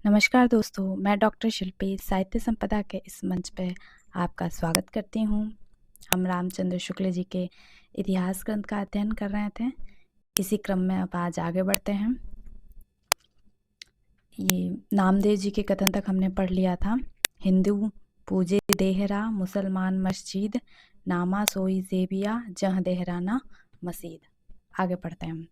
नमस्कार दोस्तों, मैं डॉक्टर शिल्पी साहित्य संपदा के इस मंच पे आपका स्वागत करती हूँ। हम रामचंद्र शुक्ल जी के इतिहास ग्रंथ का अध्ययन कर रहे थे। इसी क्रम में अब आज आगे बढ़ते हैं। ये नामदेव जी के कथन तक हमने पढ़ लिया था। हिंदू पूजे देहरा, मुसलमान मस्जिद, नामा सोई जेबिया, जह देहराना मसीद। आगे पढ़ते हैं हम।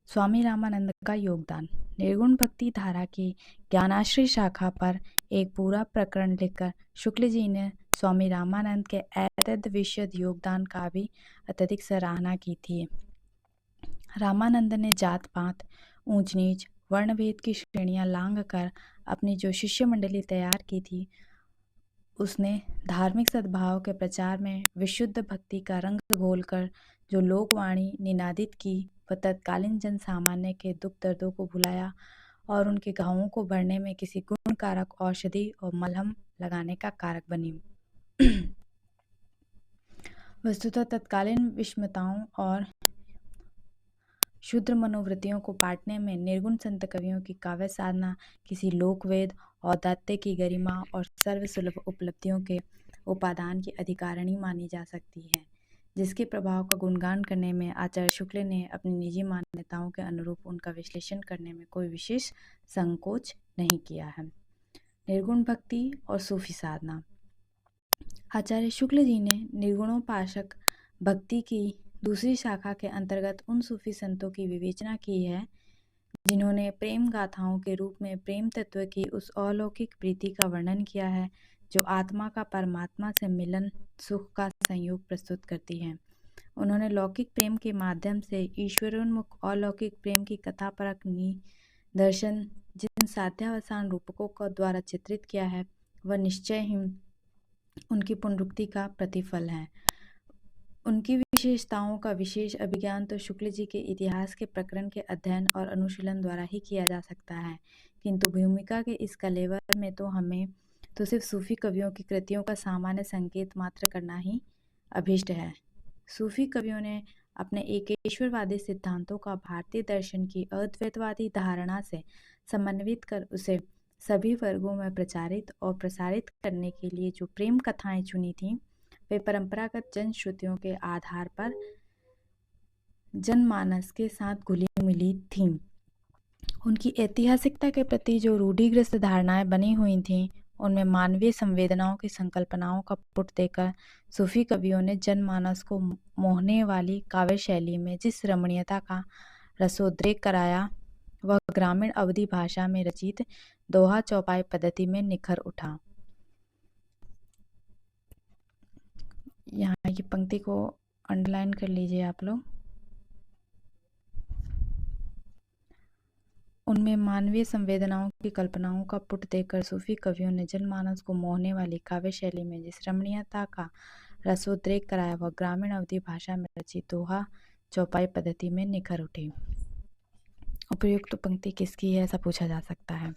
स्वामी रामानंद का योगदान। निर्गुण भक्ति धारा की ज्ञानाश्रय शाखा पर एक पूरा प्रकरण लिखकर शुक्ल जी ने स्वामी रामानंद के अत्यंत विशद योगदान का भी अत्यधिक सराहना की थी। रामानंद ने जात पात, ऊंच नीच, वर्णभेद की श्रेणियां लांघ कर अपनी जो शिष्य मंडली तैयार की थी, उसने धार्मिक सद्भाव के प्रचार में विशुद्ध भक्ति का रंग घोलकर जो लोकवाणी निनादित की, वह तत्कालीन जन सामान्य के दुख दर्दों को भुलाया और उनके घावों को भरने में किसी गुणकारक औषधि और मलहम लगाने का कारक बनी। वस्तुतः तत्कालीन विषमताओं और शूद्र मनोवृत्तियों को पाटने में निर्गुण संत कवियों की काव्य साधना किसी लोकवेद, औदात्य की गरिमा और सर्वसुलभ उपलब्धियों के उपादान की अधिकारिणी मानी जा सकती है, जिसके प्रभाव का गुणगान करने में आचार्य शुक्ल ने अपनी निजी मान्यताओं के अनुरूप उनका विश्लेषण करने में कोई विशेष संकोच नहीं किया है। निर्गुण भक्ति और सूफी साधना। आचार्य शुक्ल जी ने निर्गुणोपासक भक्ति की दूसरी शाखा के अंतर्गत उन सूफी संतों की विवेचना की है जिन्होंने प्रेम गाथाओं के रूप में प्रेम तत्व की उस अलौकिक प्रीति का वर्णन किया है जो आत्मा का परमात्मा से मिलन सुख का संयोग प्रस्तुत करती है। उन्होंने लौकिक प्रेम के माध्यम से ईश्वरोन्मुख अलौकिक प्रेम की कथापरक दर्शन जिन साध्यावसान रूपकों को द्वारा चित्रित किया है, वह निश्चय ही उनकी पुनरुक्ति का प्रतिफल है। उनकी विशेषताओं का विशेष अभिज्ञान तो शुक्ल जी के इतिहास के प्रकरण के अध्ययन और अनुशीलन द्वारा ही किया जा सकता है, किंतु भूमिका के इस कलेवर में तो हमें तो सिर्फ सूफी कवियों की कृतियों का सामान्य संकेत मात्र करना ही अभीष्ट है। सूफी कवियों ने अपने एकेश्वरवादी सिद्धांतों का भारतीय दर्शन की अद्वैतवादी धारणा से समन्वित कर उसे सभी वर्गों में प्रचारित और प्रसारित करने के लिए जो प्रेम कथाएं चुनी थीं, वे परंपरागत जनश्रुतियों के आधार पर जनमानस के साथ घुली मिली थीं। उनकी ऐतिहासिकता के प्रति जो रूढ़िग्रस्त धारणाएं बनी हुई थीं, उनमें मानवीय संवेदनाओं की संकल्पनाओं का पुट देकर सूफी कवियों ने जनमानस को मोहने वाली काव्य शैली में जिस रमणीयता का रसोद्रेक कराया, वह ग्रामीण अवधी भाषा में रचित दोहा चौपाई पद्धति में निखर उठा। यहाँ की पंक्ति को अंडरलाइन कर लीजिए आप लोग। उनमें मानवीय संवेदनाओं की कल्पनाओं का पुट देकर सूफी कवियों ने जनमानस को मोहने वाली काव्य शैली में जिस रमणीयता का रसोद्रेक कराया, वह ग्रामीण अवधी भाषा में रचित दोहा चौपाई पद्धति में निखर उठी। उपयुक्त पंक्ति किसकी है, ऐसा पूछा जा सकता है।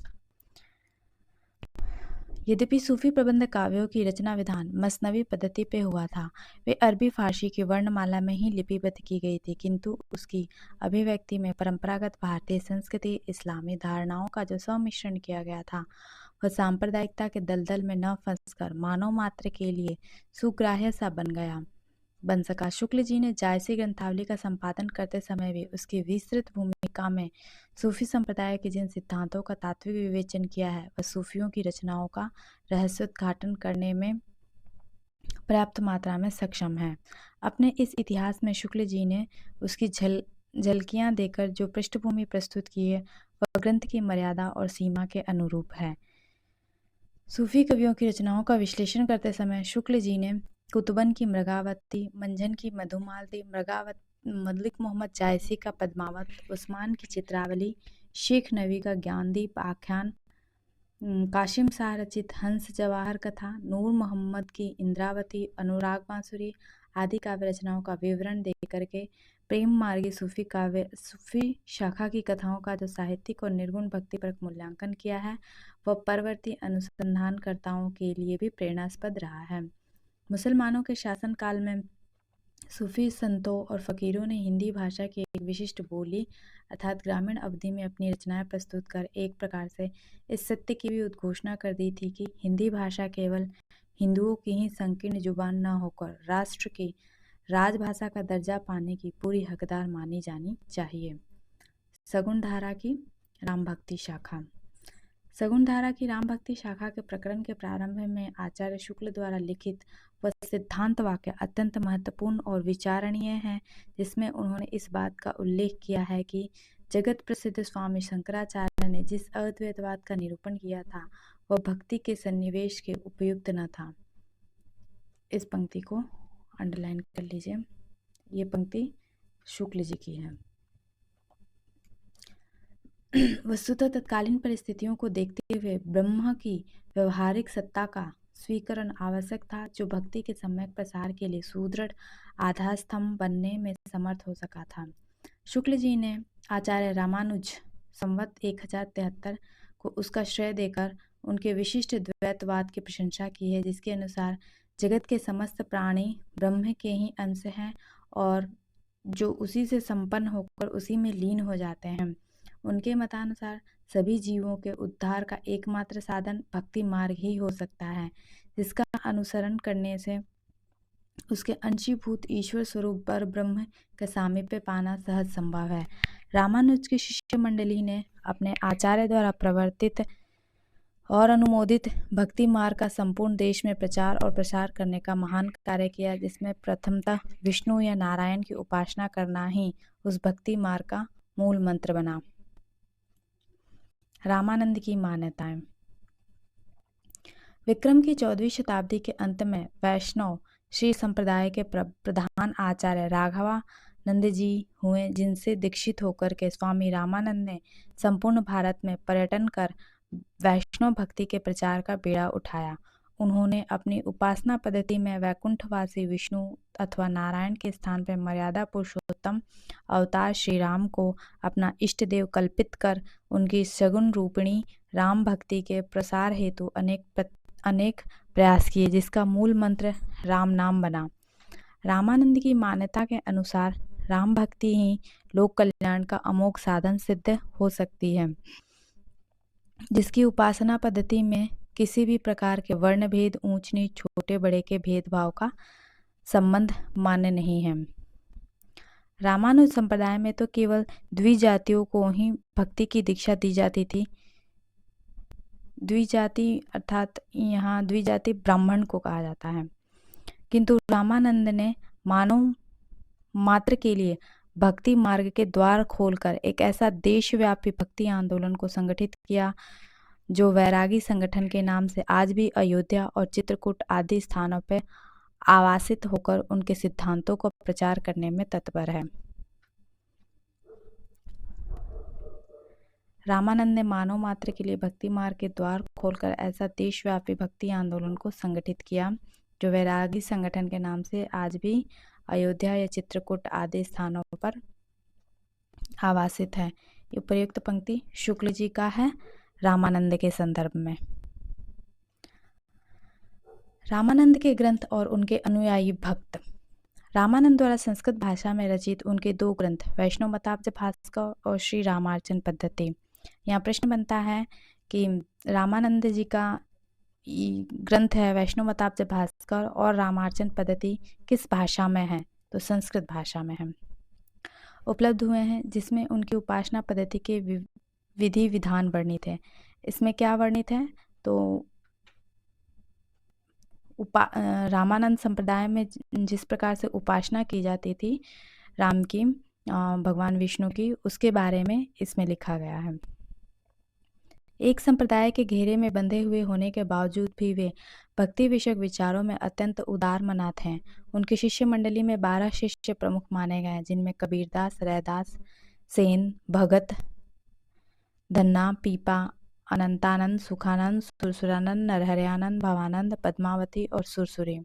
यद्यपि सूफी प्रबंध काव्यों की रचना विधान मसनवी पद्धति पे हुआ था, वे अरबी फारसी की वर्णमाला में ही लिपिबद्ध की गई थी, किंतु उसकी अभिव्यक्ति में परंपरागत भारतीय संस्कृति इस्लामी धारणाओं का जो सम्मिश्रण किया गया था, वह सांप्रदायिकता के दलदल में न फंसकर मानव मात्र के लिए सुग्राह्य सा बन सका। शुक्ल जी ने जायसी ग्रंथावली का संपादन करते समय भी उसकी विस्तृत भूमिका में सूफी संप्रदाय के जिन सिद्धांतों का तात्विक विवेचन किया है, वह सूफियों की रचनाओं का रहस्योद्घाटन करने में पर्याप्त मात्रा में सक्षम है। अपने इस इतिहास में शुक्ल जी ने उसकी झलकियां देकर जो पृष्ठभूमि प्रस्तुत की है, वह ग्रंथ की मर्यादा और सीमा के अनुरूप है। सूफी कवियों की रचनाओं का विश्लेषण करते समय शुक्ल जी ने कुतुबन की मृगावती, मंझन की मधुमालती, मलिक मोहम्मद जायसी का पद्मावत, उस्मान की चित्रावली, शेख नबी का ज्ञानदीप आख्यान, काशिम शाह रचित हंस जवाहर कथा, नूर मोहम्मद की इंद्रावती, अनुराग बांसुरी आदि काव्य रचनाओं का विवरण देकर के प्रेम मार्गी सूफी शाखा की कथाओं का जो साहित्यिक और निर्गुण भक्ति पर मूल्यांकन किया है, वह परवर्ती अनुसंधानकर्ताओं के लिए भी प्रेरणास्पद रहा है। मुसलमानों के शासनकाल में सूफी संतों और फकीरों ने हिंदी भाषा की एक विशिष्ट बोली अर्थात ग्रामीण अवधि में अपनी रचनाएं प्रस्तुत कर एक प्रकार से इस सत्य की भी उद्घोषणा कर दी थी कि हिंदी भाषा केवल हिंदुओं की ही संकीर्ण जुबान न होकर राष्ट्र की राजभाषा का दर्जा पाने की पूरी हकदार मानी जानी चाहिए। सगुण धारा की राम भक्ति शाखा। सगुण धारा की राम भक्ति शाखा के प्रकरण के प्रारंभ में आचार्य शुक्ल द्वारा लिखित वह सिद्धांत वाक्य अत्यंत महत्वपूर्ण और विचारणीय है, जिसमें उन्होंने इस बात का उल्लेख किया है कि जगत प्रसिद्ध स्वामी शंकराचार्य ने जिस अद्वैतवाद का निरूपण किया था वह भक्ति के सन्निवेश के उपयुक्त न था। इस पंक्ति को अंडरलाइन कर लीजिए, ये पंक्ति शुक्ल जी की है। वस्तुतः तत्कालीन परिस्थितियों को देखते हुए ब्रह्म की व्यवहारिक सत्ता का स्वीकरण आवश्यक था, जो भक्ति के सम्यक प्रसार के लिए सुदृढ़ आधार स्तंभ बनने में समर्थ हो सका था। शुक्ल जी ने आचार्य रामानुज संवत 1073 को उसका श्रेय देकर उनके विशिष्ट द्वैतवाद की प्रशंसा की है, जिसके अनुसार जगत के समस्त प्राणी ब्रह्म के ही अंश हैं और जो उसी से संपन्न होकर उसी में लीन हो जाते हैं। उनके मतानुसार सभी जीवों के उद्धार का एकमात्र साधन भक्ति मार्ग ही हो सकता है, जिसका अनुसरण करने से उसके अंशीभूत ईश्वर स्वरूप पर ब्रह्म का सामीप्य पाना सहज संभव है। रामानुज की शिष्य मंडली ने अपने आचार्य द्वारा प्रवर्तित और अनुमोदित भक्ति मार्ग का संपूर्ण देश में प्रचार और प्रसार करने का महान कार्य किया, जिसमें प्रथमतः विष्णु या नारायण की उपासना करना ही उस भक्ति मार्ग का मूल मंत्र बना। रामानंद की मान्यताएं। विक्रम की 14वीं शताब्दी के अंत में वैष्णव श्री संप्रदाय के प्रधान आचार्य राघवानंद जी हुए, जिनसे दीक्षित होकर के स्वामी रामानंद ने संपूर्ण भारत में पर्यटन कर वैष्णव भक्ति के प्रचार का बीड़ा उठाया। उन्होंने अपनी उपासना पद्धति में वैकुंठवासी विष्णु अथवा नारायण के स्थान पर मर्यादा पुरुषोत्तम अवतार श्री राम को अपना इष्ट देव कल्पित कर उनकी सगुण रूपिणी राम भक्ति के प्रसार हेतु अनेक प्रयास किए, जिसका मूल मंत्र राम नाम बना। रामानंद की मान्यता के अनुसार राम भक्ति ही लोक कल्याण का अमोघ साधन सिद्ध हो सकती है, जिसकी उपासना पद्धति में किसी भी प्रकार के वर्ण भेद, ऊंच नीच, छोटे बड़े के भेदभाव का संबंध मान्य नहीं है। रामानुज संप्रदाय में तो केवल द्विजातियों को ही भक्ति की दीक्षा दी जाती थी। द्विजाति अर्थात यहाँ द्विजाति ब्राह्मण को कहा जाता है, किंतु रामानंद ने मानव मात्र के लिए भक्ति मार्ग के द्वार खोलकर एक ऐसा देशव्यापी भक्ति आंदोलन को संगठित किया, जो वैरागी संगठन के नाम से आज भी अयोध्या और चित्रकूट आदि स्थानों पर आवासित होकर उनके सिद्धांतों को प्रचार करने में तत्पर है। रामानंद ने मानव मात्र के लिए भक्ति मार्ग के द्वार खोलकर ऐसा देशव्यापी भक्ति आंदोलन को संगठित किया, जो वैरागी संगठन के नाम से आज भी अयोध्या या चित्रकूट आदि स्थानों पर आवासित है। ये प्रयुक्त पंक्ति शुक्ल जी का है रामानंद के संदर्भ में। रामानंद के ग्रंथ और उनके अनुयायी भक्त। रामानंद द्वारा संस्कृत भाषा में रचित उनके दो ग्रंथ वैष्णव मताब्ज भास्कर और श्री रामार्चन पद्धति। यहाँ प्रश्न बनता है कि रामानंद जी का ग्रंथ है वैष्णव मताब्ज भास्कर और रामार्चन पद्धति किस भाषा में है, तो संस्कृत भाषा में है, उपलब्ध हुए हैं, जिसमें उनकी उपासना पद्धति के विधि विधान वर्णित है। इसमें क्या वर्णित है, तो रामानंद संप्रदाय में जिस प्रकार से उपासना की जाती थी राम की, भगवान विष्णु की, उसके बारे में इसमें लिखा गया है। एक संप्रदाय के घेरे में बंधे हुए होने के बावजूद भी वे भक्ति विषयक विचारों में अत्यंत उदार मनात हैं। उनकी शिष्य मंडली में 12 शिष्य प्रमुख माने गए हैं, जिनमें कबीरदास, रैदास, सेन, भगत, धन्ना, पीपा, अनंतानंद, सुखानंद, सुरसुरानंद, नरहरयानंद, भवानंद, पद्मावती और सुरसुरी।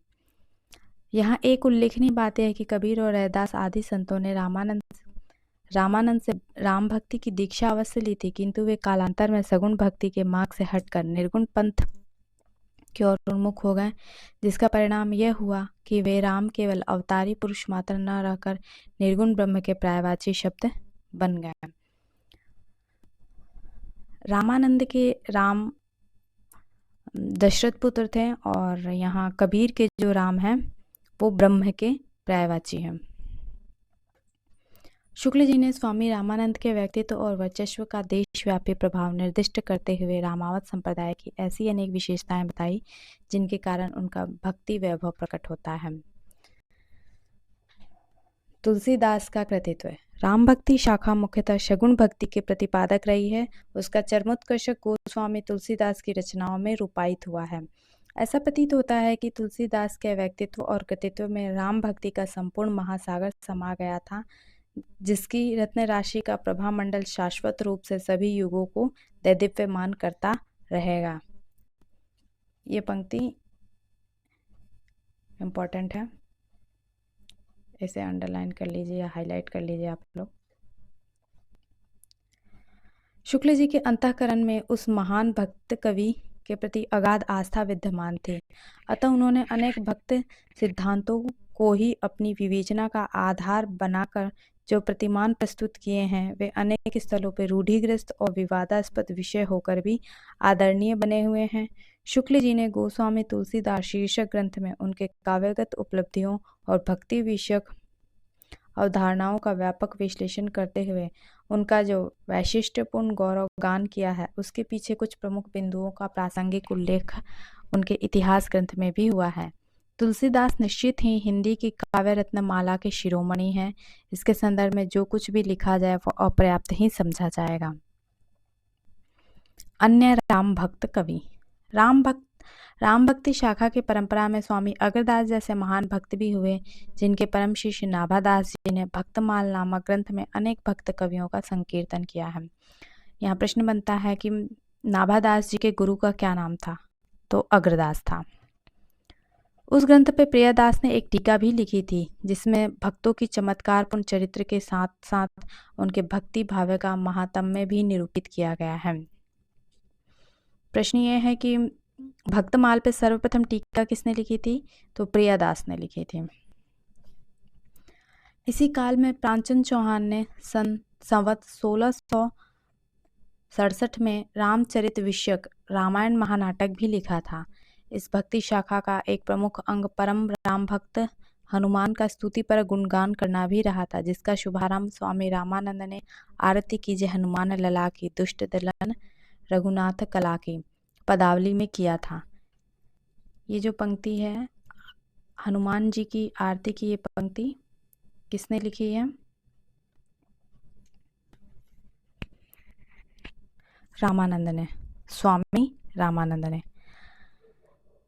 यहाँ एक उल्लेखनीय बात यह है कि कबीर और रैदास आदि संतों ने रामानंद से राम भक्ति की दीक्षा अवश्य ली थी, किंतु वे कालांतर में सगुण भक्ति के मार्ग से हटकर निर्गुण पंथ की ओर उन्मुख हो गए, जिसका परिणाम यह हुआ कि वे राम केवल अवतारी पुरुष मात्र न रहकर निर्गुण ब्रह्म के पर्यायवाची शब्द बन गए। रामानंद के राम दशरथ पुत्र थे और यहाँ कबीर के जो राम हैं वो ब्रह्म के पर्यायवाची हैं। शुक्ल जी ने स्वामी रामानंद के व्यक्तित्व और वर्चस्व का देशव्यापी प्रभाव निर्दिष्ट करते हुए रामावत संप्रदाय की ऐसी अनेक विशेषताएं बताई जिनके कारण उनका भक्ति वैभव प्रकट होता है। तुलसीदास का कृतित्व। राम भक्ति शाखा मुख्यतः शगुन भक्ति के प्रतिपादक रही है। उसका चरमोत्कर्षक गोस्वामी तुलसीदास की रचनाओं में रूपायित हुआ है। ऐसा प्रतीत होता है कि तुलसीदास के व्यक्तित्व और कृतित्व में राम भक्ति का संपूर्ण महासागर समा गया था, जिसकी रत्न राशि का प्रभा मंडल शाश्वत रूप से सभी युगों को दैदीप्यमान करता रहेगा। ये पंक्ति इम्पोर्टेंट है, इसे अंडरलाइन कर लीजिए या हाईलाइट कर लीजिए आप लोग। शुक्ल जी के अंतःकरण में उस महान भक्त कवि के प्रति अगाध आस्था विद्यमान थी, अतः उन्होंने अनेक भक्त सिद्धांतों को ही अपनी विवेचना का आधार बनाकर जो प्रतिमान प्रस्तुत किए हैं वे अनेक स्थलों पर रूढ़िग्रस्त और विवादास्पद विषय होकर भी आदरणीय बने हुए हैं। शुक्ल जी ने गोस्वामी तुलसीदास शीर्षक ग्रंथ में उनके काव्यगत उपलब्धियों और भक्ति विषयक अवधारणाओं का व्यापक विश्लेषण करते हुए उनका जो वैशिष्ट्यपूर्ण गौरव गान किया है, उसके पीछे कुछ प्रमुख बिंदुओं का प्रासंगिक उल्लेख उनके इतिहास ग्रंथ में भी हुआ है। तुलसीदास निश्चित ही हिंदी की काव्य रत्न माला के शिरोमणि हैं। इसके संदर्भ में जो कुछ भी लिखा जाए वो अपर्याप्त ही समझा जाएगा। अन्य राम भक्त कवि। राम भक्ति शाखा की परंपरा में स्वामी अग्रदास जैसे महान भक्त भी हुए, जिनके परम शिष्य नाभादास जी ने भक्तमाल नामक ग्रंथ में अनेक भक्त कवियों का संकीर्तन किया है। यहाँ प्रश्न बनता है कि नाभादास जी के गुरु का क्या नाम था, तो अग्रदास था। उस ग्रंथ पे प्रियदास ने एक टीका भी लिखी थी, जिसमें भक्तों की चमत्कारपूर्ण चरित्र के साथ साथ उनके भक्ति भाव का महात्म्य भी निरूपित किया गया है। प्रश्न ये है कि भक्तमाल पे सर्वप्रथम टीका किसने लिखी थी, तो प्रियदास ने लिखी थी। इसी काल में प्राणचंद चौहान ने संवत 1667 में रामचरित विषयक रामायण महानाटक भी लिखा था। इस भक्ति शाखा का एक प्रमुख अंग परम राम भक्त हनुमान का स्तुति पर गुणगान करना भी रहा था, जिसका शुभारंभ स्वामी रामानंद ने आरती कीजिए हनुमान लला की दुष्ट दलन रघुनाथ कला की पदावली में किया था। ये जो पंक्ति है हनुमान जी की आरती की, ये पंक्ति किसने लिखी है, रामानंद ने, स्वामी रामानंद ने।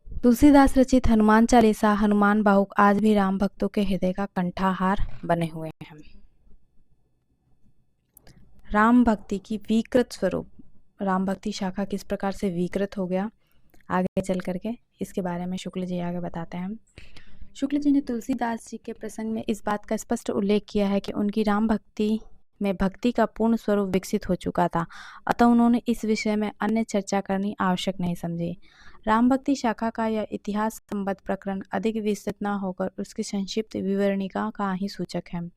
तुलसीदास रचित हनुमान चालीसा, हनुमान बाहुक आज भी राम भक्तों के हृदय का कंठाहार बने हुए हैं। राम भक्ति की विकृत स्वरूप। राम भक्ति शाखा किस प्रकार से विकृत हो गया आगे चल करके, इसके बारे में शुक्ल जी आगे बताते हैं। शुक्ल जी ने तुलसीदास जी के प्रसंग में इस बात का स्पष्ट उल्लेख किया है कि उनकी राम भक्ति में भक्ति का पूर्ण स्वरूप विकसित हो चुका था, अतः उन्होंने इस विषय में अन्य चर्चा करनी आवश्यक नहीं समझी। राम भक्ति शाखा का यह इतिहास संबद्ध प्रकरण अधिक विस्तृत न होकर उसकी संक्षिप्त विवरणिका का ही सूचक है।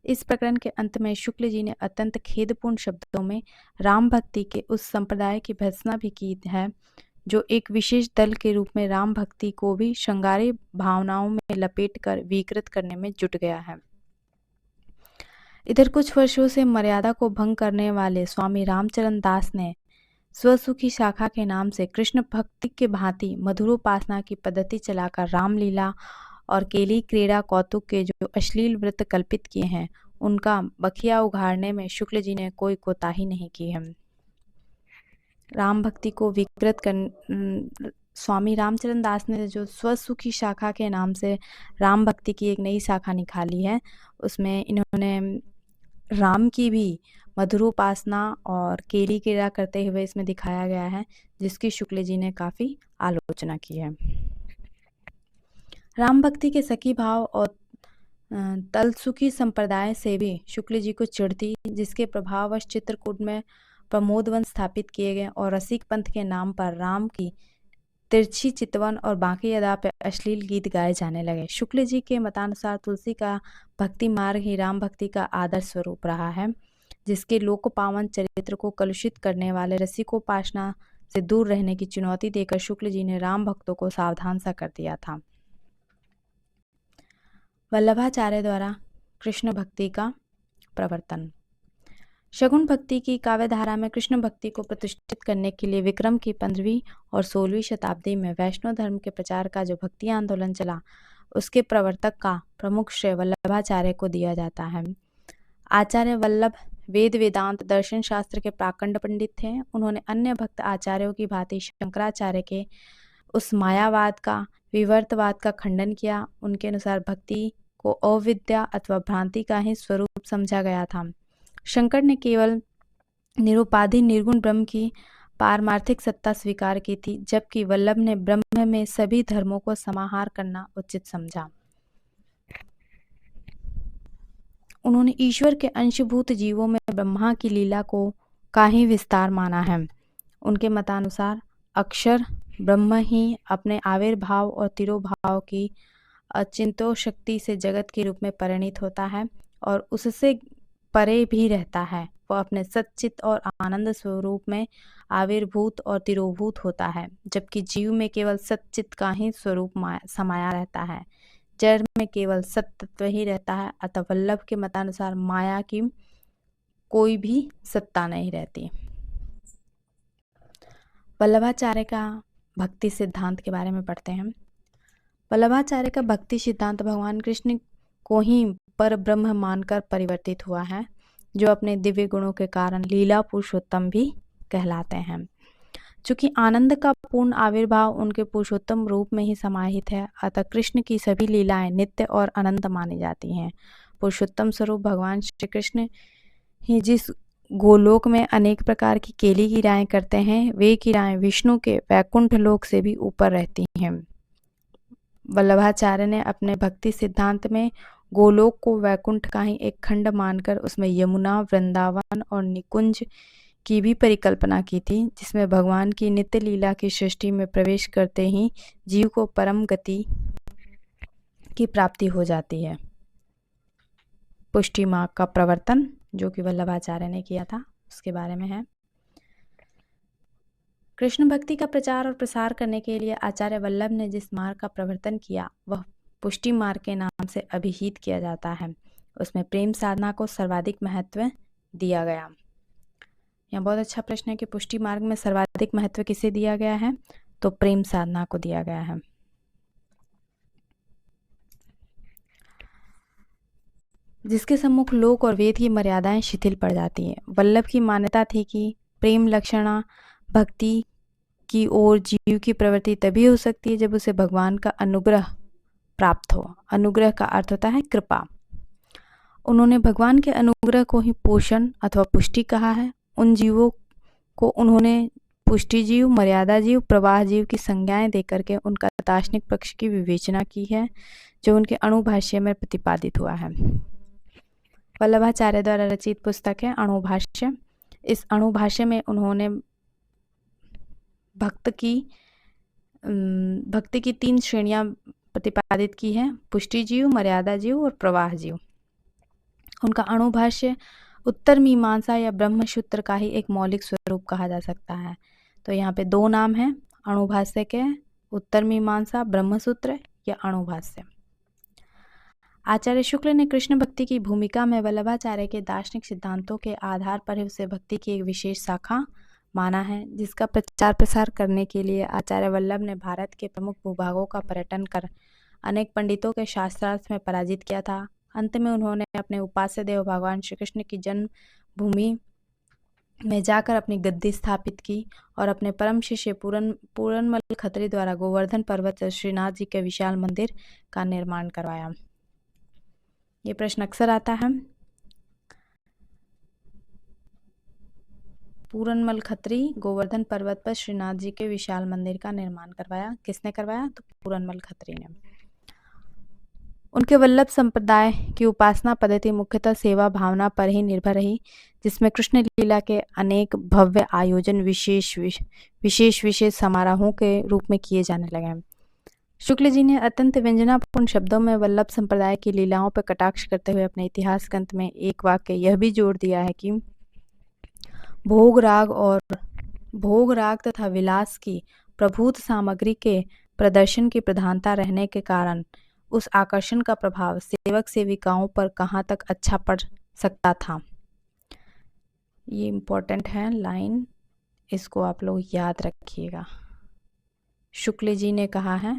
इस प्रकरण के अंत में शुक्ल जी ने अत्यंत खेदपूर्ण शब्दों में राम भक्ति के उस संप्रदाय की भर्त्सना भी की है जो एक विशेष दल के रूप में राम भक्ति को भी श्रृंगारी भावनाओं में लपेटकर विकृत करने में जुट गया है। इधर कुछ वर्षों से मर्यादा को भंग करने वाले स्वामी रामचरण दास ने स्वसुखी शाखा के नाम से कृष्ण भक्ति के भांति मधुरोपासना की पद्धति चलाकर रामलीला और केली क्रीड़ा कौतुक के जो अश्लील व्रत कल्पित किए हैं, उनका बखिया उघाड़ने में शुक्ल जी ने कोई कोताही नहीं की है। राम भक्ति को विकृत कर स्वामी रामचरण दास ने जो स्वसुखी शाखा के नाम से राम भक्ति की एक नई शाखा निकाली है, उसमें इन्होंने राम की भी मधुरोपासना और केली क्रीड़ा करते हुए इसमें दिखाया गया है, जिसकी शुक्ल जी ने काफ़ी आलोचना की है। राम भक्ति के सखी भाव और तलसुखी संप्रदाय से भी शुक्ल जी को चिढ़ थी, जिसके प्रभाववश चित्रकूट में प्रमोदवन स्थापित किए गए और रसिक पंथ के नाम पर राम की तिरछी चितवन और बांकी अदा पे अश्लील गीत गाए जाने लगे। शुक्ल जी के मतानुसार तुलसी का भक्ति मार्ग ही राम भक्ति का आदर्श स्वरूप रहा है, जिसके लोक पावन चरित्र को कलुषित करने वाले रसिकोपासना से दूर रहने की चुनौती देकर शुक्ल जी ने राम भक्तों को सावधान सा कर दिया था। वल्लभाचार्य द्वारा कृष्ण भक्ति का प्रवर्तन। शगुन भक्ति की काव्यधारा में कृष्ण भक्ति को प्रतिष्ठित करने के लिए विक्रम की 15वीं और 16वीं शताब्दी में वैष्णव धर्म के प्रचार का जो भक्ति आंदोलन चला, उसके प्रवर्तक का प्रमुख श्रेय वल्लभाचार्य को दिया जाता है। आचार्य वल्लभ वेद वेदांत दर्शन शास्त्र के प्राकंड पंडित थे। उन्होंने अन्य भक्त आचार्यों की भांति शंकराचार्य के उस मायावाद का, विवर्तवाद का खंडन किया। उनके अनुसार भक्ति को अविद्या अथवा भ्रांति का ही स्वरूप समझा गया था। शंकर ने केवल निरुपाधि निर्गुण ब्रह्म की पारमार्थिक सत्ता स्वीकार की थी, जबकि वल्लभ ने ब्रह्म में सभी धर्मों को समाहार करना उचित समझा। उन्होंने ईश्वर के अंशभूत जीवों में ब्रह्मा की लीला को का ही विस्तार माना है। उनके मतानुसार अक्षर ब्रह्म ही अपने आविर्भाव और तिरोभाव की अचिंत्य शक्ति से जगत के रूप में परिणित होता है और उससे परे भी रहता है। वह अपने सच्चित और आनंद स्वरूप में आविर्भूत और तिरोभूत होता है, जबकि जीव में केवल सच्चित का ही स्वरूप समाया रहता है। जड़ में केवल सत्तत्व ही रहता है। अतः वल्लभ के मतानुसार माया की कोई भी सत्ता नहीं रहती। वल्लभाचार्य का भक्ति सिद्धांत के बारे में पढ़ते हैं। वल्लभाचार्य का भक्ति सिद्धांत भगवान कृष्ण को ही पर ब्रह्म मानकर परिवर्तित हुआ है, जो अपने दिव्य गुणों के कारण लीला पुरुषोत्तम भी कहलाते हैं। चूंकि आनंद का पूर्ण आविर्भाव उनके पुरुषोत्तम रूप में ही समाहित है, अतः कृष्ण की सभी लीलाएं नित्य और अनंत मानी जाती हैं। पुरुषोत्तम स्वरूप भगवान श्री कृष्ण ही जिस गोलोक में अनेक प्रकार की केली क्रियाएं करते हैं, वे क्रियाएं विष्णु के वैकुंठ लोक से भी ऊपर रहती हैं। वल्लभाचार्य ने अपने भक्ति सिद्धांत में गोलोक को वैकुंठ का ही एक खंड मानकर उसमें यमुना, वृंदावन और निकुंज की भी परिकल्पना की थी, जिसमें भगवान की नित्य लीला की सृष्टि में प्रवेश करते ही जीव को परम गति की प्राप्ति हो जाती है। पुष्टि मार्ग का प्रवर्तन, जो कि वल्लभाचार्य ने किया था, उसके बारे में है। कृष्ण भक्ति का प्रचार और प्रसार करने के लिए आचार्य वल्लभ ने जिस मार्ग का प्रवर्तन किया, वह पुष्टि मार्ग के नाम से अभिहित किया जाता है। उसमें प्रेम साधना को सर्वाधिक महत्व दिया गया। यहाँ बहुत अच्छा प्रश्न है कि पुष्टि मार्ग में सर्वाधिक महत्व किसे दिया गया है, तो प्रेम साधना को दिया गया है। जिसके सम्मुख लोक और वेद की मर्यादाएं शिथिल पड़ जाती हैं। वल्लभ की मान्यता थी कि प्रेम लक्षणा भक्ति की ओर जीव की प्रवृत्ति तभी हो सकती है जब उसे भगवान का अनुग्रह प्राप्त हो। अनुग्रह का अर्थ होता है कृपा। उन्होंने भगवान के अनुग्रह को ही पोषण अथवा पुष्टि कहा है। उन जीवों को उन्होंने पुष्टि जीव, मर्यादा जीव, प्रवाह जीव की संज्ञाएं देकर के उनका दार्शनिक पक्ष की विवेचना की है, जो उनके अणुभाष्य में प्रतिपादित हुआ है। वल्लभाचार्य द्वारा रचित पुस्तक है अणुभाष्य। इस अणुभाष्य में उन्होंने भक्ति की 3 श्रेणियां प्रतिपादित की है: पुष्टि जीव, मर्यादा जीव और प्रवाह जीव। उनका अणुभाष्य उत्तर मीमांसा या ब्रह्मसूत्र का ही एक मौलिक स्वरूप कहा जा सकता है। तो यहाँ पे 2 नाम हैं अणुभाष्य के, उत्तर मीमांसा, ब्रह्मसूत्र या अणुभाष्य। आचार्य शुक्ल ने कृष्ण भक्ति की भूमिका में वल्लभाचार्य के दार्शनिक सिद्धांतों के आधार पर ही उसे भक्ति की एक विशेष शाखा माना है, जिसका प्रचार प्रसार करने के लिए आचार्य वल्लभ ने भारत के प्रमुख भूभागों का पर्यटन कर अनेक पंडितों के शास्त्रार्थ में पराजित किया था। अंत में उन्होंने अपने उपास्य देव भगवान श्री कृष्ण की जन्मभूमि में जाकर अपनी गद्दी स्थापित की और अपने परम शिष्य पूरनमल खत्री द्वारा गोवर्धन पर्वत पर श्रीनाथ जी के विशाल मंदिर का निर्माण करवाया। ये प्रश्न अक्सर आता है। पूरनमल खत्री गोवर्धन पर्वत पर श्रीनाथ जी के विशाल मंदिर का निर्माण करवाया। किसने करवाया? तो पूरनमल खत्री ने। उनके वल्लभ संप्रदाय की उपासना पद्धति मुख्यतः सेवा भावना पर ही निर्भर रही, जिसमें कृष्ण लीला के अनेक भव्य आयोजन विशेष समारोहों के रूप में किए जाने लगे हैं। शुक्ल जी ने अत्यंत व्यंजनापूर्ण शब्दों में वल्लभ संप्रदाय की लीलाओं पर कटाक्ष करते हुए अपने इतिहास ग्रंथ में एक वाक्य यह भी जोड़ दिया है कि भोग राग तथा विलास की प्रभूत सामग्री के प्रदर्शन की प्रधानता रहने के कारण उस आकर्षण का प्रभाव सेवक सेविकाओं पर कहाँ तक अच्छा पड़ सकता था। ये इम्पोर्टेंट है लाइन, इसको आप लोग याद रखिएगा। शुक्ल जी ने कहा है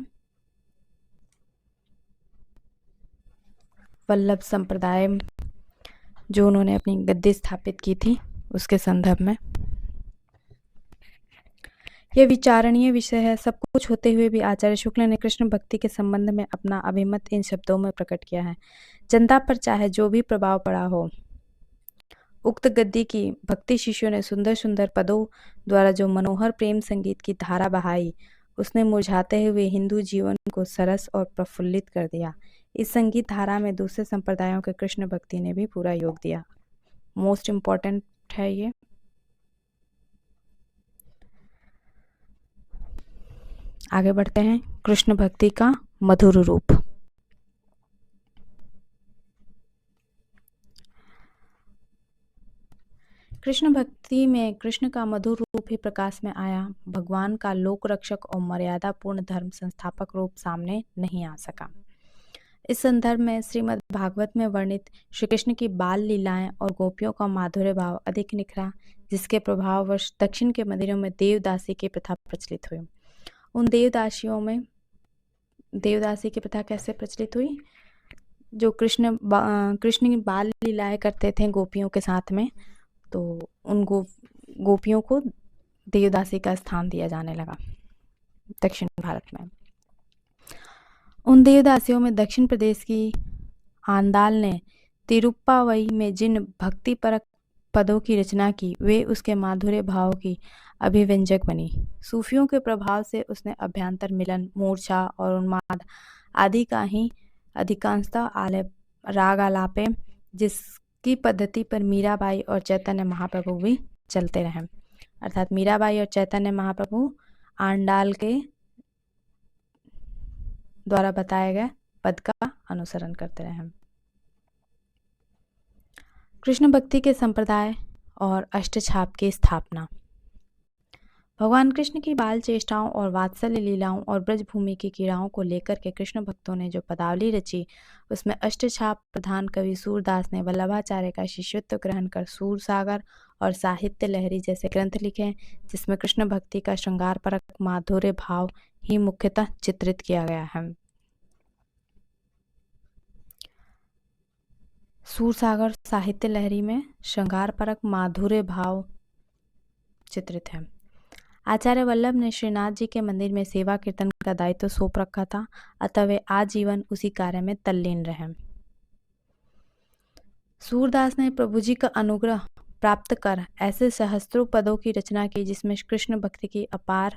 वल्लभ संप्रदाय जो उन्होंने अपनी गद्दी स्थापित की थी उसके संदर्भ में। यह विचारणीय विषय है। सब कुछ होते हुए भी आचार्य शुक्ल ने कृष्ण भक्ति के संबंध में अपना अभिमत इन शब्दों में प्रकट किया है। जनता पर चाहे जो भी प्रभाव पड़ा हो, उक्त गद्दी की भक्ति शिष्यों ने सुंदर सुंदर पदों द्वारा जो मनोहर प्रेम संगीत की धारा बहाई, उसने मुरझाते हुए हिंदू जीवन को सरस और प्रफुल्लित कर दिया। इस संगीत धारा में दूसरे संप्रदायों के कृष्ण भक्ति ने भी पूरा योग दिया। मोस्ट इम्पॉर्टेंट है ये। आगे बढ़ते हैं। कृष्ण भक्ति का मधुर रूप। कृष्ण भक्ति में कृष्ण का मधुर रूप ही प्रकाश में आया। भगवान का लोक रक्षक और मर्यादा पूर्ण धर्म संस्थापक रूप सामने नहीं आ सका। इस संदर्भ में श्रीमद् भागवत में वर्णित श्री कृष्ण की बाल लीलाएं और गोपियों का माधुर्य भाव अधिक निखरा, जिसके प्रभाववश दक्षिण के मंदिरों में देवदासी की प्रथा प्रचलित हुई। उन देवदासियों में देवदासी की प्रथा कैसे प्रचलित हुई? जो कृष्ण की बाल लीलाएं करते थे गोपियों के साथ में, तो उन गोपियों को देवदासी का स्थान दिया जाने लगा दक्षिण भारत में। उन देवदासियों में दक्षिण प्रदेश की आंदाल ने तिरुप्पावई में जिन भक्तिपरक पदों की रचना की, वे उसके माधुर्य भाव की अभिव्यंजक बनी। सूफियों के प्रभाव से उसने अभ्यंतर मिलन, मूर्छा और उन्माद आदि का ही अधिकांशतः राग आलापे, जिसकी पद्धति पर मीराबाई और चैतन्य महाप्रभु भी चलते रहे। अर्थात मीराबाई और चैतन्य महाप्रभु आंडाल के द्वारा बताए गए पद का अनुसरण करते रहे। कृष्ण भक्ति के संप्रदाय और अष्टछाप की स्थापना। भगवान कृष्ण की बाल चेष्टाओं और वात्सल्य लीलाओं और ब्रजभूमि की क्रीड़ाओं को लेकर के कृष्ण भक्तों ने जो पदावली रची, उसमें अष्टछाप प्रधान कवि सूरदास ने वल्लभाचार्य का शिष्यत्व ग्रहण कर सूरसागर और साहित्य लहरी जैसे ग्रंथ लिखे, जिसमें कृष्ण भक्ति का श्रृंगार परक माधुर्य भाव ही मुख्यतः चित्रित किया गया है। सूरसागर साहित्य लहरी में श्रृंगार परक माधुर्य भाव चित्रित है। आचार्य वल्लभ ने श्रीनाथ जी के मंदिर में सेवा कीर्तन का दायित्व सौंप रखा था, अतः वे आजीवन उसी कार्य में तल्लीन रहे। सूरदास ने प्रभु जी का अनुग्रह प्राप्त कर ऐसे सहस्त्रों पदों की रचना की, जिसमें कृष्ण भक्ति की अपार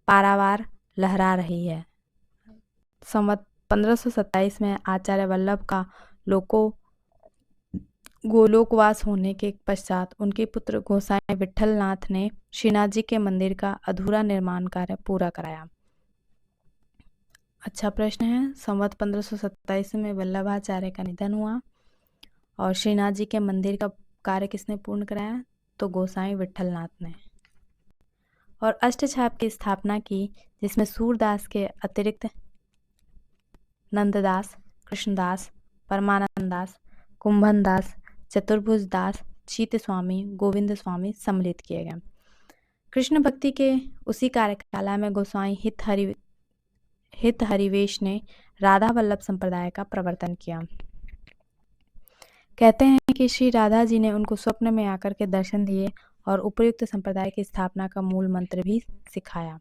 पारावार लहरा रही है। संवत 1527 में आचार्य वल्लभ का गोलोकवास होने के पश्चात उनके पुत्र गोसाई विठल नाथ ने श्रीनाथ जी के मंदिर का अधूरा निर्माण कार्य पूरा कराया। अच्छा प्रश्न है। संवत 1527 में वल्लभाचार्य का निधन हुआ और श्रीनाथ जी के मंदिर का कार्य किसने पूर्ण कराया? तो गोसाई विठल नाथ ने। और अष्टछाप की स्थापना की, जिसमें सूरदास के अतिरिक्त नंददास, कृष्णदास, परमानंद दास, कुंभन दास, चतुर्भुज दास, चीत स्वामी, गोविंद स्वामी सम्मिलित किए गए। कृष्ण भक्ति के उसी कार्यकाल में गोसाई हित हरिवेश ने राधा वल्लभ संप्रदाय का प्रवर्तन किया। कहते हैं कि श्री राधा जी ने उनको स्वप्न में आकर के दर्शन दिए और उपयुक्त संप्रदाय की स्थापना का मूल मंत्र भी सिखाया।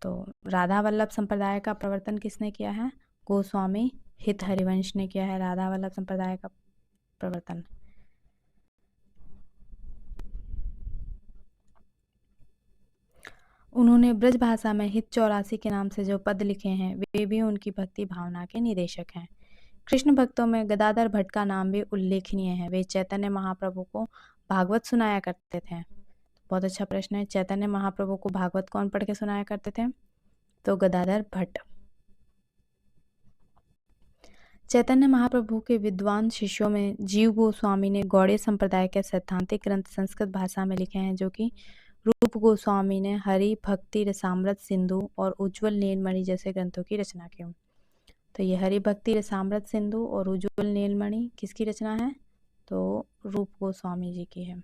तो राधा वल्लभ संप्रदाय का प्रवर्तन किसने किया है? गोस्वामी हित हरिवंश ने किया है राधा वल्लभ संप्रदाय का प्रवर्तन। उन्होंने ब्रज भाषा में हित 84 के नाम से जो पद लिखे हैं, वे भी उनकी भक्ति भावना के निदेशक हैं। कृष्ण भक्तों में गदाधर भट्ट का नाम भी उल्लेखनीय है। वे चैतन्य महाप्रभु को भागवत सुनाया करते थे। बहुत अच्छा प्रश्न है। चैतन्य महाप्रभु को भागवत कौन पढ़ के सुनाया करते थे? तो गदाधर भट्ट। चैतन्य महाप्रभु के विद्वान शिष्यों में जीव गोस्वामी ने गौड़ीय संप्रदाय के सैद्धांतिक ग्रंथ संस्कृत भाषा में लिखे हैं, जो कि रूप गोस्वामी ने हरि भक्ति रसामृत सिंधु और उज्ज्वल नीलमणि जैसे ग्रंथों की रचना की। तो ये हरि भक्ति रसामृत सिंधु और उज्ज्वल नीलमणि किसकी रचना है? तो रूप गोस्वामी जी की है।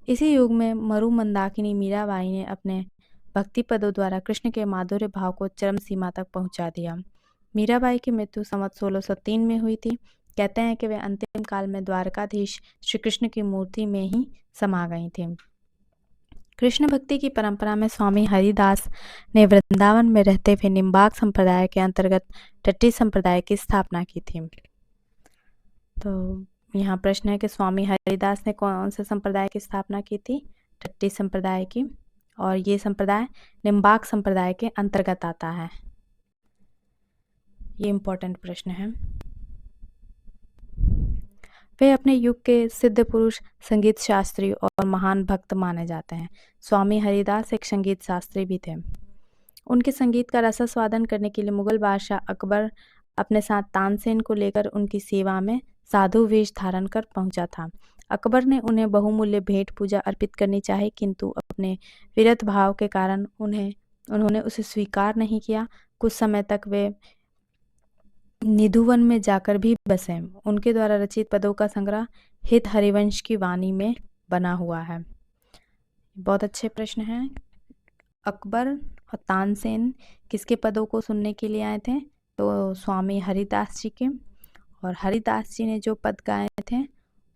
इसी युग में मरु मंदाकिनी मीराबाई ने अपने भक्ति पदों द्वारा कृष्ण के माधुर्य भाव को चरम सीमा तक पहुंचा दिया। मीराबाई की मृत्यु संवत 1603 में हुई थी। कहते हैं कि वे अंतिम काल में द्वारकाधीश श्री कृष्ण की मूर्ति में ही समा गई थीं। कृष्ण भक्ति की परंपरा में स्वामी हरिदास ने वृंदावन में रहते हुए निम्बार्क संप्रदाय के अंतर्गत टट्टी संप्रदाय की स्थापना की थी। तो यहाँ प्रश्न है कि स्वामी हरिदास ने कौन से संप्रदाय की स्थापना की थी? टट्टी संप्रदाय की। और ये संप्रदाय निम्बार्क संप्रदाय के अंतर्गत आता है। ये इम्पोर्टेंट प्रश्न है। वे अपने युग के सिद्ध पुरुष, संगीत शास्त्री और महान भक्त माने जाते हैं। स्वामी हरिदास एक संगीत शास्त्री भी थे। उनके संगीत का रसास्वादन करने के लिए मुगल बादशाह अकबर अपने साथ तानसेन को लेकर उनकी सेवा में साधु वेश धारण कर पहुंचा था। अकबर ने उन्हें बहुमूल्य भेंट पूजा अर्पित करनी चाहिए, किंतु अपने विरत भाव के कारण उन्होंने उसे स्वीकार नहीं किया। कुछ समय तक वे निधुवन में जाकर भी बसे। उनके द्वारा रचित पदों का संग्रह हित हरिवंश की वाणी में बना हुआ है। बहुत अच्छे प्रश्न हैं। अकबर और तानसेन किसके पदों को सुनने के लिए आए थे? तो स्वामी हरिदास जी के। और हरिदास जी ने जो पद गाए थे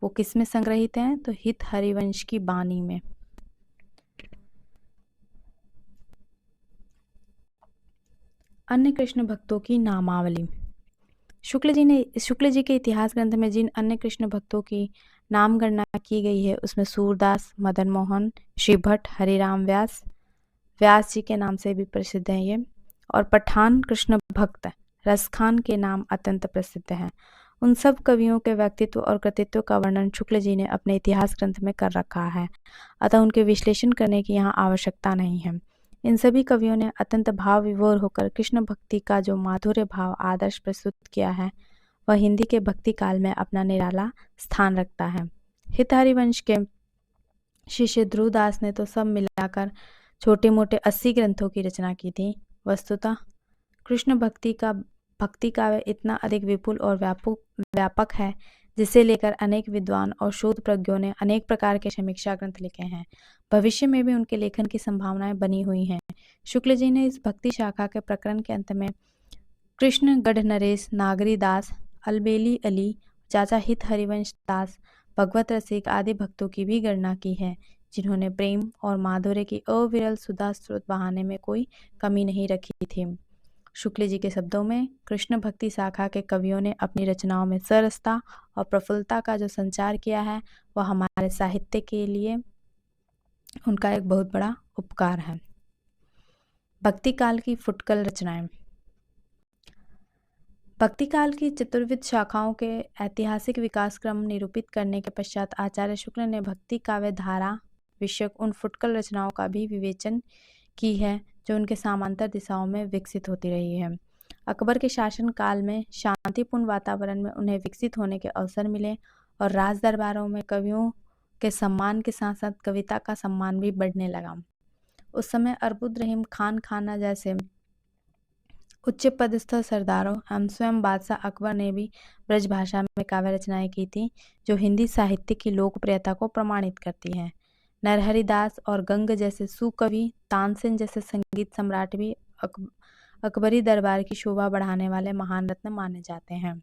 वो किस में संग्रहित हैं? तो हित हरिवंश की वाणी में। अन्य कृष्ण भक्तों की नामावली। शुक्ल जी के इतिहास ग्रंथ में जिन अन्य कृष्ण भक्तों की नाम गणना की गई है उसमें सूरदास, मदन मोहन, श्री भट्ट, हरिराम व्यास जी के नाम से भी प्रसिद्ध हैं ये। और पठान कृष्ण भक्त रसखान के नाम अत्यंत प्रसिद्ध हैं। उन सब कवियों के व्यक्तित्व और कृतित्व का वर्णन शुक्ल जी ने अपने इतिहास ग्रंथ में कर रखा है, अतः उनके विश्लेषण करने की यहाँ आवश्यकता नहीं है। इन सभी कवियों ने अत्यंत भाव विभोर होकर कृष्ण भक्ति का जो माधुर्य भाव आदर्श प्रस्तुत किया है वह हिंदी के भक्ति काल में अपना निराला स्थान रखता है। हित हरिवंश के शिष्य ध्रुवदास ने तो सब मिलाकर छोटे मोटे 80 ग्रंथों की रचना की थी। वस्तुतः कृष्ण भक्ति काव्य इतना अधिक विपुल और व्यापक है जिसे लेकर अनेक विद्वान और शोधप्रज्ञों ने अनेक प्रकार के समीक्षा ग्रंथ लिखे हैं। भविष्य में भी उनके लेखन की संभावनाएं बनी हुई हैं। शुक्ल जी ने इस भक्ति शाखा के प्रकरण के अंत में कृष्ण गढ़ नरेश, नागरी दास, अलबेली अली, चाचा हित हरिवंश दास, भगवत रसिक आदि भक्तों की भी गणना की है, जिन्होंने प्रेम और माधुर्य की अविरल सुधा स्रोत बहाने में कोई कमी नहीं रखी थी। शुक्ल जी के शब्दों में कृष्ण भक्ति शाखा के कवियों ने अपनी रचनाओं में सरसता और प्रफुल्लता का जो संचार किया है वह हमारे साहित्य के लिए उनका एक बहुत बड़ा उपकार है। भक्ति काल की फुटकल रचनाएं। भक्ति काल की चतुर्विध शाखाओं के ऐतिहासिक विकास क्रम निरूपित करने के पश्चात आचार्य शुक्ल ने भक्ति काव्य धारा विषयक उन फुटकल रचनाओं का भी विवेचन की है जो उनके समांतर दिशाओं में विकसित होती रही है। अकबर के शासन काल में शांतिपूर्ण वातावरण में उन्हें विकसित होने के अवसर मिले और राज दरबारों में कवियों के सम्मान के साथ साथ कविता का सम्मान भी बढ़ने लगा। उस समय अरबुद रहीम खान खाना जैसे उच्च पदस्थ सरदारों एवं स्वयं बादशाह अकबर ने भी ब्रज भाषा में काव्य रचनाएं की थी जो हिंदी साहित्य की लोकप्रियता को प्रमाणित करती हैं। नरहरि दास और गंग जैसे सुकवि, तानसेन जैसे संगीत सम्राट भी अकबरी दरबार की शोभा बढ़ाने वाले महान रत्न माने जाते हैं।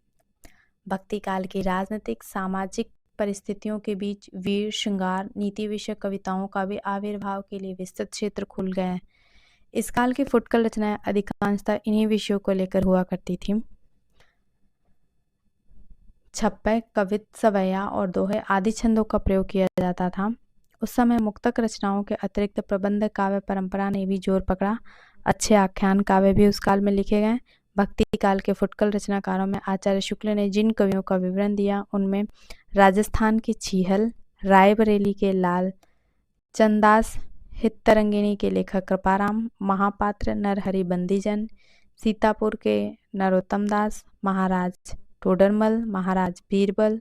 भक्ति काल की राजनीतिक सामाजिक परिस्थितियों के बीच वीर श्रृंगार नीति विषय कविताओं का भी आविर्भाव के लिए विस्तृत क्षेत्र खुल गए। इस काल की फुटकल रचनाएं अधिकांशतः इन्हीं विषयों को लेकर हुआ करती थीं। छप्पे, कवित, सवैया और दोहे आदि छंदों का प्रयोग किया जाता था। उस समय मुक्तक रचनाओं के अतिरिक्त प्रबंध काव्य परंपरा ने भी जोर पकड़ा। अच्छे आख्यान काव्य भी उस काल में लिखे गए। भक्ति काल के फुटकल रचनाकारों में आचार्य शुक्ल ने जिन कवियों का विवरण दिया उनमें राजस्थान के छीहल, रायबरेली के लाल चंदास, हितरंगिणी के लेखक कृपाराम, महापात्र नरहरि बंदीजन, सीतापुर के नरोत्तम दास, महाराज टोडरमल, महाराज बीरबल,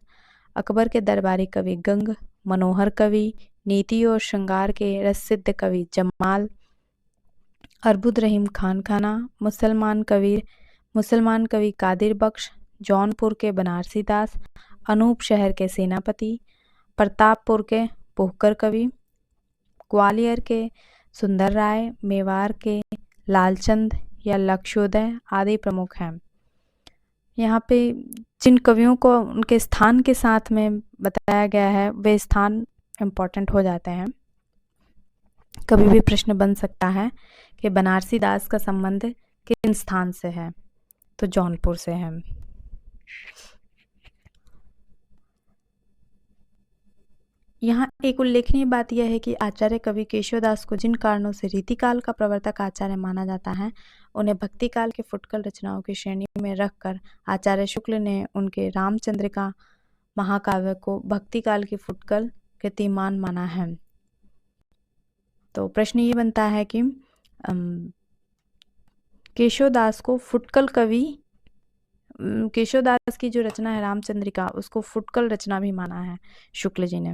अकबर के दरबारी कवि गंग, मनोहर कवि, नीति और श्रृंगार के रससिद्ध कवि जमाल, अरबुद रहीम खान खाना, मुसलमान कवि कादिर बख्श, जौनपुर के बनारसी दास, अनूप शहर के सेनापति, प्रतापपुर के पोहकर कवि, ग्वालियर के सुंदर राय, मेवाड़ के लालचंद या लक्षोदय आदि प्रमुख हैं। यहाँ पे जिन कवियों को उनके स्थान के साथ में बताया गया है वे स्थान इम्पोर्टेंट हो जाते हैं। कभी भी प्रश्न बन सकता है कि बनारसी दास का संबंध किन स्थान से है, तो जौनपुर से है। यहाँ एक उल्लेखनीय बात यह है कि आचार्य कवि केशवदास को जिन कारणों से रीतिकाल का प्रवर्तक आचार्य माना जाता है उन्हें भक्ति काल के फुटकल रचनाओं की श्रेणी में रखकर आचार्य शुक्ल ने उनके रामचंद्रिका महाकाव्य को भक्ति काल की फुटकल कीर्तिमान माना है। तो प्रश्न ये बनता है कि केशवदास को फुटकल कवि, केशवदास की जो रचना है रामचंद्रिका उसको फुटकल रचना भी माना है शुक्ल जी ने,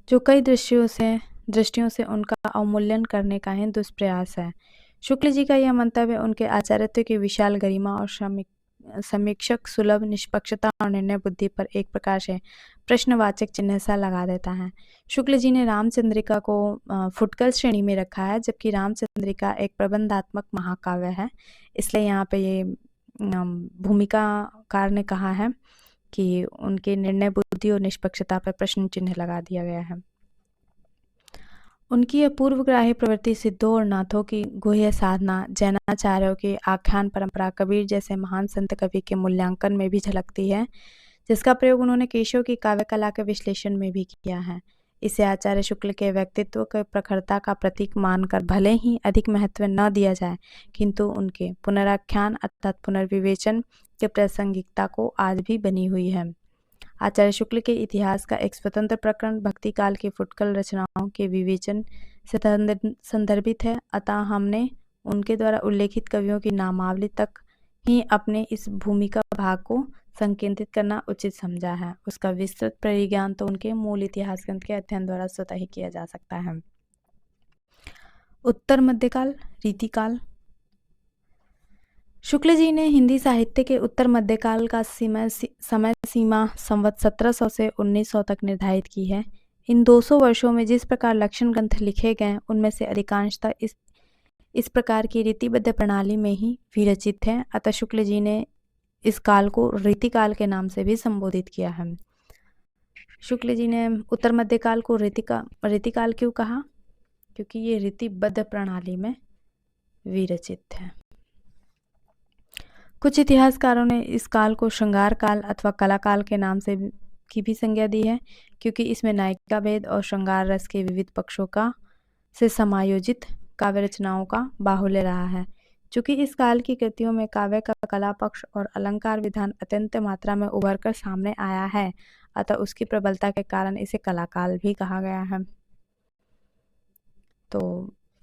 जो कई दृष्टियों से उनका अवमूल्यन करने का ही दुष्प्रयास है। शुक्ल जी का यह मंतव्य उनके आचार्यत्व की विशाल गरिमा और समीक्षक सुलभ निष्पक्षता और निर्णय बुद्धि पर एक प्रकार से प्रश्नवाचक चिन्ह सा लगा देता है। शुक्ल जी ने रामचंद्रिका को फुटकल श्रेणी में रखा है, जबकि रामचंद्रिका एक प्रबंधात्मक महाकाव्य है। इसलिए यहाँ पे ये भूमिकाकार ने कहा है कि उनके निर्णय बुद्धि और निष्पक्षता पर प्रश्न चिन्ह लगा दिया गया है। उनकी यह पूर्वग्राही प्रवृत्ति सिद्धों और नाथों की गुह्य साधना, जैनाचार्यों की आख्यान परंपरा, कबीर जैसे महान संत कवि के मूल्यांकन में भी झलकती है, जिसका प्रयोग उन्होंने केशव की काव्य कला के विश्लेषण में भी किया है। इसे आचार्य शुक्ल के व्यक्तित्व के प्रखरता का प्रतीक मानकर भले ही अधिक महत्व न दिया जाए, किंतु उनके पुनराख्यान अर्थात पुनर्विवेचन के प्रासंगिकता को आज भी बनी हुई है। आचार्य शुक्ल के इतिहास का एक स्वतंत्र प्रकरण भक्ति काल की फुटकल रचनाओं के विवेचन से संदर्भित है, अतः हमने उनके द्वारा उल्लेखित कवियों की नामावली तक ही अपने इस भूमिका भाग को संकेंद्रित करना उचित समझा है। उसका विस्तृत परिज्ञान तो उनके मूल इतिहास ग्रंथ के अध्ययन द्वारा स्वतः ही किया जा सकता है। उत्तर मध्यकाल, रीतिकाल। शुक्ल जी ने हिंदी साहित्य के उत्तर मध्यकाल का समय सीमा संवत 1700 से 1900 तक निर्धारित की है। इन 200 वर्षों में जिस प्रकार लक्षण ग्रंथ लिखे गए उनमें से अधिकांशतः इस प्रकार की रीतिबद्ध प्रणाली में ही विरचित है, अतः शुक्ल जी ने इस काल को रीतिकाल के नाम से भी संबोधित किया है। शुक्ल जी ने उत्तर मध्यकाल को रीतिकाल क्यों कहा? क्योंकि ये रीतिबद्ध प्रणाली में विरचित है। कुछ इतिहासकारों ने इस काल को श्रृंगार काल अथवा कला काल के नाम से की भी संज्ञा दी है, क्योंकि इसमें नायिका भेद और श्रृंगार रस के विविध पक्षों से समायोजित काव्य रचनाओं का बाहुल्य रहा है। चूँकि इस काल की कृतियों में काव्य का कला पक्ष और अलंकार विधान अत्यंत मात्रा में उभर कर सामने आया है, अतः उसकी प्रबलता के कारण इसे कला काल भी कहा गया है। तो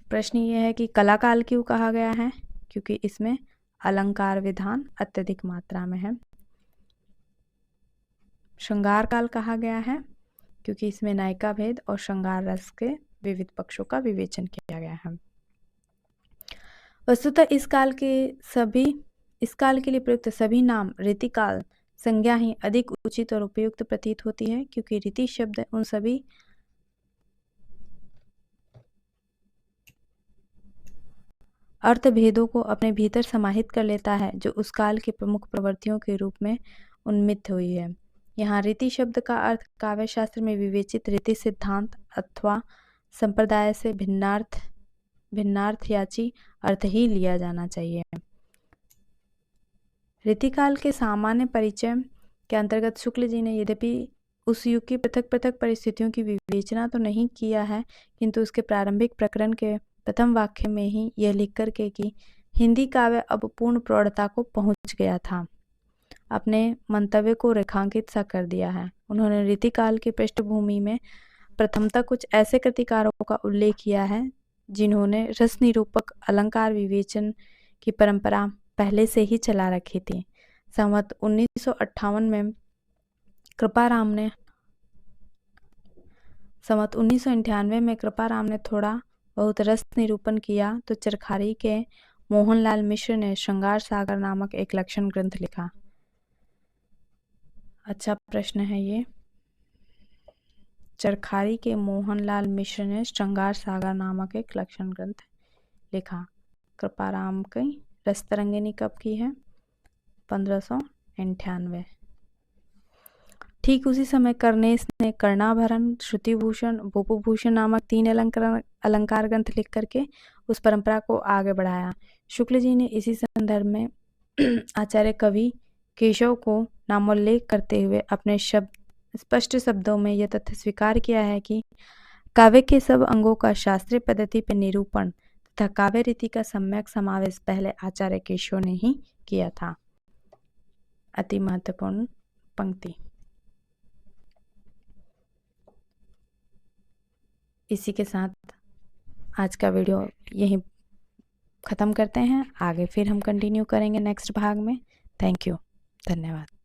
प्रश्न ये है कि कला काल क्यों कहा गया है? क्योंकि इसमें अलंकार विधान अत्यधिक मात्रा में है। श्रृंगार काल कहा गया है क्योंकि इसमें नायिका भेद और श्रृंगार रस के विविध पक्षों का विवेचन किया गया है। वस्तुतः इस काल के लिए प्रयुक्त सभी नाम रीतिकाल संज्ञा ही अधिक उचित और उपयुक्त प्रतीत होती है, क्योंकि रीति शब्द उन सभी अर्थभेदों को अपने भीतर समाहित कर लेता है जो उस काल की प्रमुख प्रवृत्तियों के रूप में उन्मित हुई है। यहाँ रीति शब्द का अर्थ काव्य शास्त्र में विवेचित रीति सिद्धांत अथवा संप्रदाय से भिन्नार्थयाची अर्थ ही लिया जाना चाहिए। रीतिकाल के सामान्य परिचय के अंतर्गत शुक्ल जी ने यद्यपि उस युग की पृथक पृथक परिस्थितियों की विवेचना तो नहीं किया है, किंतु उसके प्रारंभिक प्रकरण के प्रथम वाक्य में ही यह लिख करके कि हिंदी काव्य अब पूर्ण प्रौढ़ता को पहुंच गया था, अपने मंतव्य को रेखांकित सा कर दिया है। उन्होंने रीतिकाल की पृष्ठभूमि में प्रथमतः कुछ ऐसे कृतिकारों का उल्लेख किया है जिन्होंने रस निरूपक अलंकार विवेचन की परंपरा पहले से ही चला रखी थी। संवत 1958 में कृपाराम ने थोड़ा बहुत रस निरूपण किया तो चरखारी के मोहनलाल मिश्र ने श्रृंगार सागर नामक एक लक्षण ग्रंथ लिखा। अच्छा प्रश्न है ये। चरखारी के मोहनलाल मिश्र ने श्रृंगार सागर नामक एक लक्षण ग्रंथ लिखा। कृपाराम की रस तरंगिनी कब की है? 1598। ठीक उसी समय कर्नेश ने कर्णाभरण, श्रुतिभूषण, भूपभूषण नामक 3 अलंकार ग्रंथ लिख करके उस परंपरा को आगे बढ़ाया। शुक्ल जी ने इसी संदर्भ में आचार्य कवि केशव को नामोल्लेख करते हुए अपने स्पष्ट शब्दों में यह तथ्य स्वीकार किया है कि काव्य के सब अंगों का शास्त्रीय पद्धति पर निरूपण तथा काव्य रीति का सम्यक समावेश पहले आचार्य केशव ने ही किया था। अति महत्वपूर्ण पंक्ति। इसी के साथ आज का वीडियो यहीं ख़त्म करते हैं। आगे फिर हम कंटिन्यू करेंगे नेक्स्ट भाग में। थैंक यू, धन्यवाद।